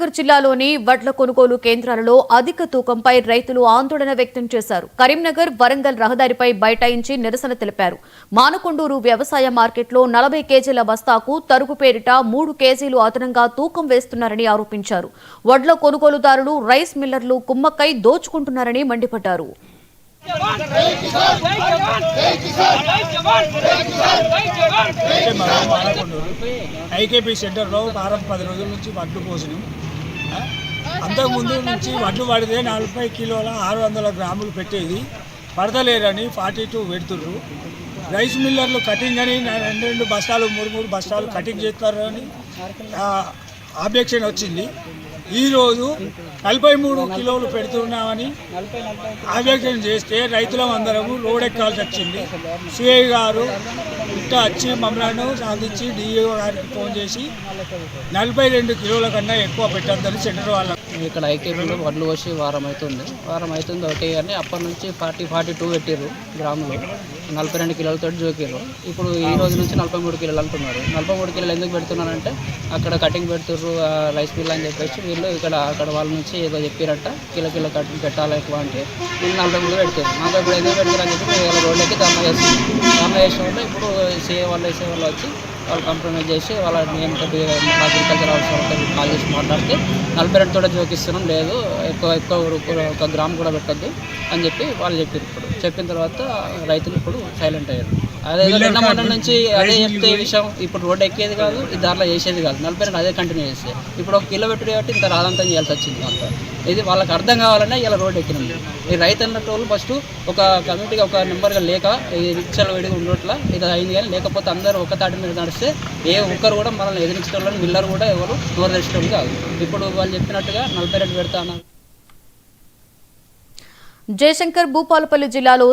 కరీంనగర్ జిల్లాలోని వడ్ల కొనుగోలు కేంద్రాలలో అధిక తూకంపై రైతులు ఆందోళన వ్యక్తం చేశారు. కరీంనగర్ వరంగల్ రహదారిపై బైఠాయించి నిరసన తెలిపారు. మానకొండూరు వ్యవసాయ మార్కెట్లో 40 కేజీల బస్తాకు తరుగు పేరిట 3 కేజీలు అదనంగా తూకం వేస్తున్నారని ఆరోపించారు. వడ్ల కొనుగోలుదారులు రైస్ మిల్లర్లు కుమ్మక్కై దోచుకుంటున్నారని మండిపడ్డారు. ఐకేపీ సెంటర్లో వారం 10 రోజుల నుంచి వడ్లు పోసినాం. అంతకుముందు నుంచి వడ్లు పడితే 40 కిలోల 600 గ్రాములు పెట్టేది పడతలేరని 42 పెడుతుర్రు. రైస్ మిల్లర్లు కటింగ్ అని 2 బస్తాలు 3 బస్తాలు కటింగ్ చేస్తారని ఆబ్జెక్షన్ వచ్చింది. ఈరోజు 43 కిలోలు పెడుతున్నామని ఆబ్జెక్షన్ చేస్తే రైతులం అందరము రోడ్ ఎక్కాల్సి వచ్చింది. సిఐ గారు ఇట్ట వచ్చి మమ్మల్ని సాధించి డిఈఓ గారికి ఫోన్ చేసి 42 కిలోల కన్నా ఎక్కువ పెట్టద్దని సెంటర్ వాళ్ళ ఇక్కడ ఐకేపీలో వడ్లు వచ్చి వారం అవుతుంది ఒకటి కానీ అప్పటి నుంచి 42 పెట్టారు గ్రాములు 42 కిలోలతో జోకిరు. ఇప్పుడు ఈ రోజు నుంచి 43 కిలోలు అంటున్నారు. 43 కిలోలు ఎందుకు పెడుతున్నారంటే అక్కడ కటింగ్ పెడుతుర్రు రైస్ మిల్ అని చెప్పేసి వీళ్ళు అక్కడ వాళ్ళ నుంచి ఏదో చెప్పారంట కిలో కటింగ్ పెట్టాలి ఎక్కువ అంటే వీళ్ళు 43 పెడతారు. మాకు ఇప్పుడు ఎందుకు పెడతారని చెప్పి వీళ్ళ రోడ్లకి ధర్నా చేసిన వాళ్ళు ఇప్పుడు సిఏ వాళ్ళు వచ్చి వాళ్ళు కంప్రమైజ్ చేసి వాళ్ళ అగ్రికల్చర్ వాళ్ళకి కాల్ చేసి మాట్లాడితే 42 తోట జోకిస్తున్నాం, లేదు ఎక్కువ 1 గ్రామ్ కూడా పెట్టద్దు అని చెప్పి వాళ్ళు చెప్పారు. ఇప్పుడు చెప్పిన తర్వాత రైతులు ఇప్పుడు సైలెంట్ అయ్యారు. అదే నిన్న మొన్న నుంచి అదే చెప్తే ఈ విషయం ఇప్పుడు రోడ్డు ఎక్కేది కాదు, ఈ దారిలో చేసేది కాదు. 42 అదే కంటిన్యూ చేస్తే ఇప్పుడు 1 కిలో పెట్టుడు కాబట్టి ఇంత రాదంతా చేయాల్సి వచ్చింది. అంతా ఇది వాళ్ళకి అర్థం కావాలనే ఇలా రోడ్డు ఎక్కినాం. ఈ రైతు అన్నట్టు వాళ్ళు ఫస్ట్ ఒక కమిటీగా ఒక నెంబర్గా లేక ఈ రిక్షాలు విడిగా ఉండట్లా ఇది అయింది. కానీ లేకపోతే అందరూ ఒక తాటి మీద నడిస్తే ఏ ఒక్కరు కూడా మనల్ని ఎదిరించడం మిల్లర్ కూడా ఎవరు నోరు తెచ్చడం కాదు. ఇప్పుడు వాళ్ళు చెప్పినట్టుగా 42 పెడతా అన్నారు. జయశంకర్ భూపాలపల్లి జిల్లాలో